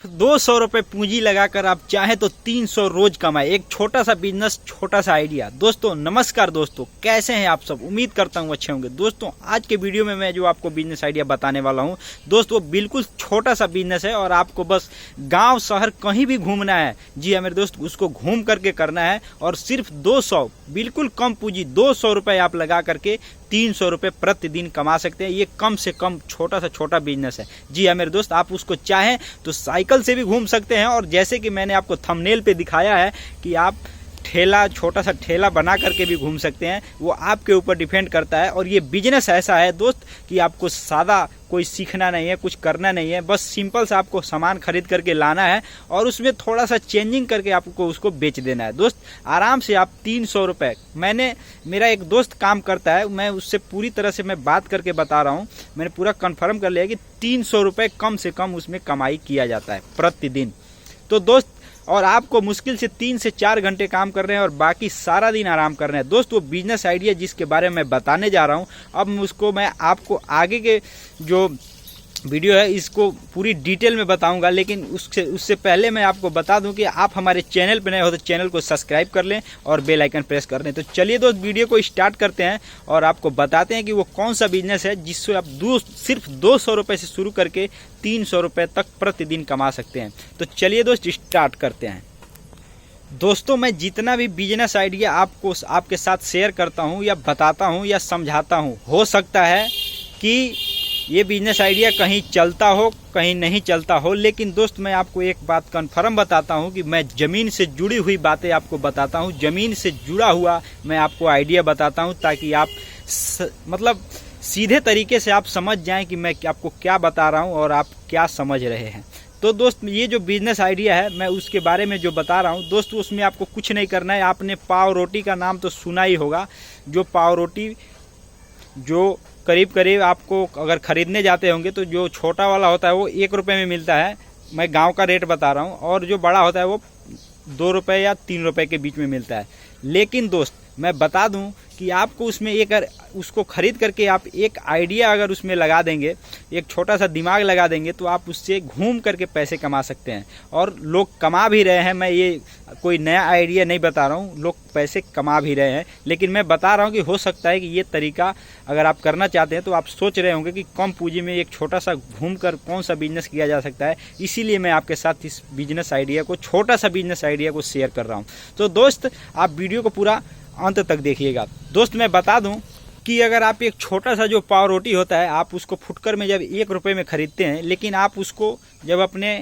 200 रुपये पूंजी लगाकर आप चाहें तो 300 रोज कमाए। एक छोटा सा बिजनेस, छोटा सा आइडिया। दोस्तों नमस्कार दोस्तों, कैसे हैं आप सब? उम्मीद करता हूं अच्छे होंगे। दोस्तों आज के वीडियो में मैं जो आपको बिजनेस आइडिया बताने वाला हूं दोस्तों, बिल्कुल छोटा सा बिजनेस है और आपको बस गांव शहर कहीं भी घूमना है। जी हाँ मेरे दोस्त, उसको घूम करके करना है और सिर्फ 200, बिल्कुल कम पूंजी 200 रुपये आप लगा करके 300 रुपये प्रतिदिन कमा सकते हैं। ये कम से कम छोटा सा छोटा बिजनेस है। जी हाँ मेरे दोस्त, आप उसको चाहें तो साइकिल से भी घूम सकते हैं और जैसे कि मैंने आपको थंबनेल पे दिखाया है कि आप ठेला, छोटा सा ठेला बना करके भी घूम सकते हैं। वो आपके ऊपर डिपेंड करता है। और ये बिजनेस ऐसा है दोस्त कि आपको सादा कोई सीखना नहीं है, कुछ करना नहीं है, बस सिंपल से आपको सामान खरीद करके लाना है और उसमें थोड़ा सा चेंजिंग करके आपको उसको बेच देना है। दोस्त आराम से आप 300 रुपये, मेरा एक दोस्त काम करता है, मैं उससे पूरी तरह से मैं बात करके बता रहा हूँ, मैंने पूरा कंफर्म कर लिया कि 300 रुपये कम से कम उसमें कमाई किया जाता है प्रतिदिन। तो दोस्त, और आपको मुश्किल से 3 से 4 घंटे काम कर रहे हैं और बाकी सारा दिन आराम कर रहे हैं। दोस्त वो बिजनेस आइडिया जिसके बारे में मैं बताने जा रहा हूं, अब उसको मैं आपको आगे के जो वीडियो है इसको पूरी डिटेल में बताऊंगा, लेकिन उससे पहले मैं आपको बता दूं कि आप हमारे चैनल पर नए हो तो चैनल को सब्सक्राइब कर लें और बेल आइकन प्रेस कर लें। तो चलिए दोस्त वीडियो को स्टार्ट करते हैं और आपको बताते हैं कि वो कौन सा बिजनेस है जिससे आप सिर्फ 200 रुपये से शुरू करके 300 रुपये तक प्रतिदिन कमा सकते हैं। तो चलिए दोस्त स्टार्ट करते हैं। दोस्तों मैं जितना भी बिजनेस आइडिया आपको आपके साथ शेयर करता हूँ या बताता हूँ या समझाता हूँ, हो सकता है कि ये बिजनेस आइडिया कहीं चलता हो कहीं नहीं चलता हो, लेकिन दोस्त मैं आपको एक बात कन्फर्म बताता हूँ कि मैं ज़मीन से जुड़ी हुई बातें आपको बताता हूँ, ज़मीन से जुड़ा हुआ मैं आपको आइडिया बताता हूँ ताकि आप मतलब सीधे तरीके से आप समझ जाएं कि मैं आपको क्या बता रहा हूँ और आप क्या समझ रहे हैं। तो दोस्त ये जो बिजनेस आइडिया है मैं उसके बारे में जो बता रहा हूँ दोस्त, उसमें आपको कुछ नहीं करना है। आपने पाव रोटी का नाम तो सुना ही होगा। जो पाव रोटी जो करीब करीब आपको अगर ख़रीदने जाते होंगे तो जो छोटा वाला होता है वो 1 रुपये में मिलता है। मैं गांव का रेट बता रहा हूँ। और जो बड़ा होता है वो 2 रुपये या 3 रुपये के बीच में मिलता है। लेकिन दोस्त मैं बता दूं कि आपको उसमें उसको खरीद करके आप एक आइडिया अगर उसमें लगा देंगे, एक छोटा सा दिमाग लगा देंगे, तो आप उससे घूम करके पैसे कमा सकते हैं। और लोग कमा भी रहे हैं। मैं ये कोई नया आइडिया नहीं बता रहा हूँ, लोग पैसे कमा भी रहे हैं। लेकिन मैं बता रहा हूँ कि हो सकता है कि ये तरीका अगर आप करना चाहते हैं तो आप सोच रहे होंगे कि कम पूंजी में एक छोटा सा घूम कर कौन सा बिजनेस किया जा सकता है। इसीलिए मैं आपके साथ इस बिजनेस आइडिया को, छोटा सा बिजनेस आइडिया को शेयर कर रहा हूँ। तो दोस्त आप वीडियो को पूरा अंत तक देखिएगा। दोस्त मैं बता दूं कि अगर आप एक छोटा सा जो पाव रोटी होता है, आप उसको फुटकर में जब 1 रुपये में खरीदते हैं, लेकिन आप उसको जब अपने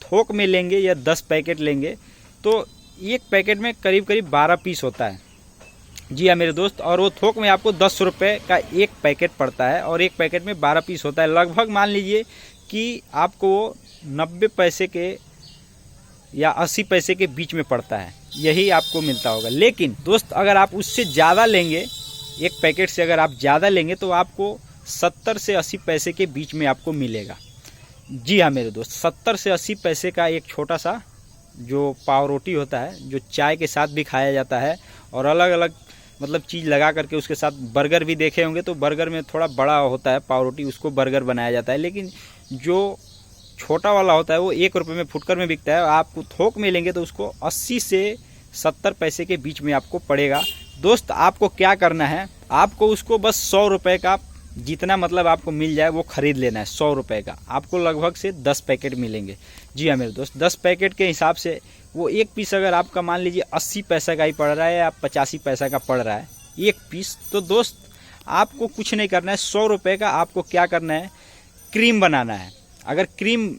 थोक में लेंगे या 10 पैकेट लेंगे तो एक पैकेट में करीब करीब 12 पीस होता है। जी हाँ मेरे दोस्त, और वो थोक में आपको 10 रुपये का एक पैकेट पड़ता है और एक पैकेट में 12 पीस होता है। लगभग मान लीजिए कि आपको वो 90 पैसे के या 80 पैसे के बीच में पड़ता है, यही आपको मिलता होगा। लेकिन दोस्त अगर आप उससे ज़्यादा लेंगे, एक पैकेट से अगर आप ज़्यादा लेंगे तो आपको 70 से 80 पैसे के बीच में आपको मिलेगा। जी हाँ मेरे दोस्त, 70 से 80 पैसे का एक छोटा सा जो पाव रोटी होता है, जो चाय के साथ भी खाया जाता है और अलग अलग मतलब चीज़ लगा करके उसके साथ बर्गर भी देखे होंगे तो बर्गर में थोड़ा बड़ा होता है पाव रोटी, उसको बर्गर बनाया जाता है। लेकिन जो छोटा वाला होता है वो 1 रुपये में फुटकर में बिकता है। आपको थोक में लेंगे तो उसको 80 से 70 पैसे के बीच में आपको पड़ेगा। दोस्त आपको क्या करना है, आपको उसको बस 100 रुपये का जितना मतलब आपको मिल जाए वो खरीद लेना है। 100 रुपये का आपको लगभग से 10 पैकेट मिलेंगे। जी हाँ मेरे दोस्त, 10 पैकेट के हिसाब से वो एक पीस अगर आपका मान लीजिए 80 पैसा का ही पड़ रहा है या 85 पैसा का पड़ रहा है एक पीस, तो दोस्त आपको कुछ नहीं करना है। 100 रुपये का आपको क्या करना है, क्रीम बनाना है। अगर क्रीम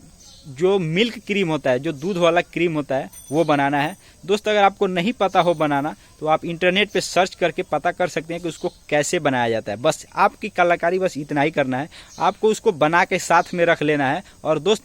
जो मिल्क क्रीम होता है, जो दूध वाला क्रीम होता है, वो बनाना है। दोस्त अगर आपको नहीं पता हो बनाना तो आप इंटरनेट पे सर्च करके पता कर सकते हैं कि उसको कैसे बनाया जाता है। बस आपकी कलाकारी बस इतना ही करना है, आपको उसको बना के साथ में रख लेना है और दोस्त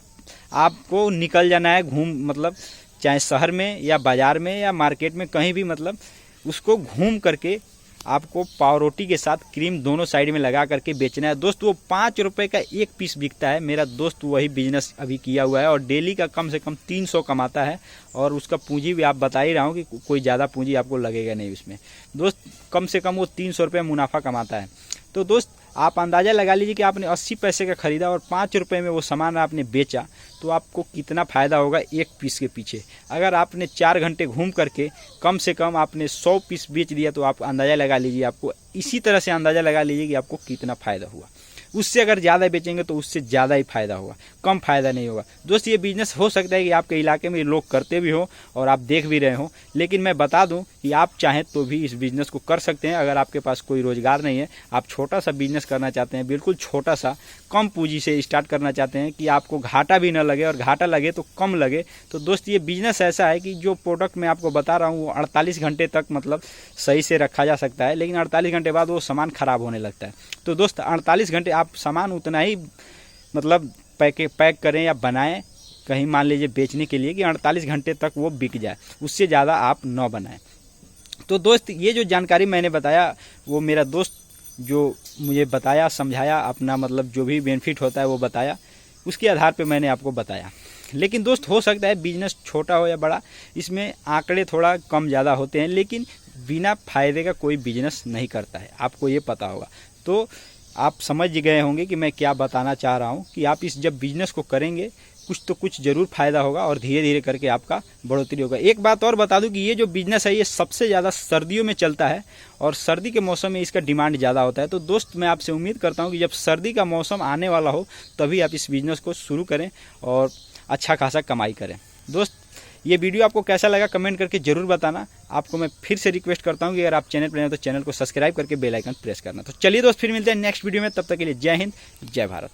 आपको निकल जाना है मतलब चाहे शहर में या बाज़ार में या मार्केट में कहीं भी, मतलब उसको घूम करके आपको पाव रोटी के साथ क्रीम दोनों साइड में लगा करके बेचना है। दोस्त वो 5 रुपये का एक पीस बिकता है। मेरा दोस्त वही बिजनेस अभी किया हुआ है और डेली का कम से कम 300 कमाता है और उसका पूंजी भी आप बता ही रहा हूँ कि कोई ज़्यादा पूंजी आपको लगेगा नहीं उसमें। दोस्त कम से कम वो 300 रुपये मुनाफा कमाता है। तो दोस्त आप अंदाज़ा लगा लीजिए कि आपने 80 पैसे का खरीदा और 5 रुपये में वो सामान आपने बेचा, तो आपको कितना फ़ायदा होगा एक पीस के पीछे। अगर आपने 4 घंटे घूम करके कम से कम आपने 100 पीस बेच दिया, तो आप अंदाज़ा लगा लीजिए, आपको इसी तरह से अंदाज़ा लगा लीजिए कि आपको कितना फ़ायदा हुआ। उससे अगर ज़्यादा बेचेंगे तो उससे ज़्यादा ही फ़ायदा होगा, कम फ़ायदा नहीं होगा। दोस्त, ये बिज़नेस हो सकता है कि आपके इलाके में लोग करते भी हो और आप देख भी रहे हो, लेकिन मैं बता दूं कि आप चाहें तो भी इस बिज़नेस को कर सकते हैं। अगर आपके पास कोई रोज़गार नहीं है, आप छोटा सा बिज़नेस करना चाहते हैं, बिल्कुल छोटा सा, कम पूंजी से स्टार्ट करना चाहते हैं कि आपको घाटा भी ना लगे और घाटा लगे तो कम लगे, तो दोस्त ये बिज़नेस ऐसा है कि जो प्रोडक्ट मैं आपको बता रहा हूँ वो 48 घंटे तक मतलब सही से रखा जा सकता है, लेकिन 48 घंटे बाद वो सामान ख़राब होने लगता है। तो दोस्त 48 घंटे आप सामान उतना ही मतलब पैक करें या बनाएं, कहीं मान लीजिए बेचने के लिए, कि 48 घंटे तक वो बिक जाए, उससे ज़्यादा आप न बनाएं। तो दोस्त, ये जो जानकारी मैंने बताया वो मेरा दोस्त जो मुझे बताया, समझाया, अपना मतलब जो भी बेनिफिट होता है वो बताया, उसके आधार पे मैंने आपको बताया। लेकिन दोस्त, हो सकता है बिजनेस छोटा हो या बड़ा, इसमें आंकड़े थोड़ा कम ज़्यादा होते हैं, लेकिन बिना फायदे का कोई बिजनेस नहीं करता है, आपको ये पता होगा। तो आप समझ गए होंगे कि मैं क्या बताना चाह रहा हूँ, कि आप इस जब बिजनेस को करेंगे कुछ तो कुछ ज़रूर फ़ायदा होगा और धीरे धीरे करके आपका बढ़ोतरी होगा। एक बात और बता दूं कि ये जो बिज़नेस है ये सबसे ज़्यादा सर्दियों में चलता है और सर्दी के मौसम में इसका डिमांड ज़्यादा होता है। तो दोस्त, मैं आपसे उम्मीद करता हूं कि जब सर्दी का मौसम आने वाला हो तभी आप इस बिज़नेस को शुरू करें और अच्छा खासा कमाई करें। दोस्त, ये वीडियो आपको कैसा लगा कमेंट करके ज़रूर बताना। आपको मैं फिर से रिक्वेस्ट करता हूँ कि अगर आप चैनल पर हैं तो चैनल को सब्सक्राइब करके बेल आइकन प्रेस करना। तो चलिए दोस्त, फिर मिलते हैं नेक्स्ट वीडियो में, तब तक के लिए जय हिंद, जय भारत।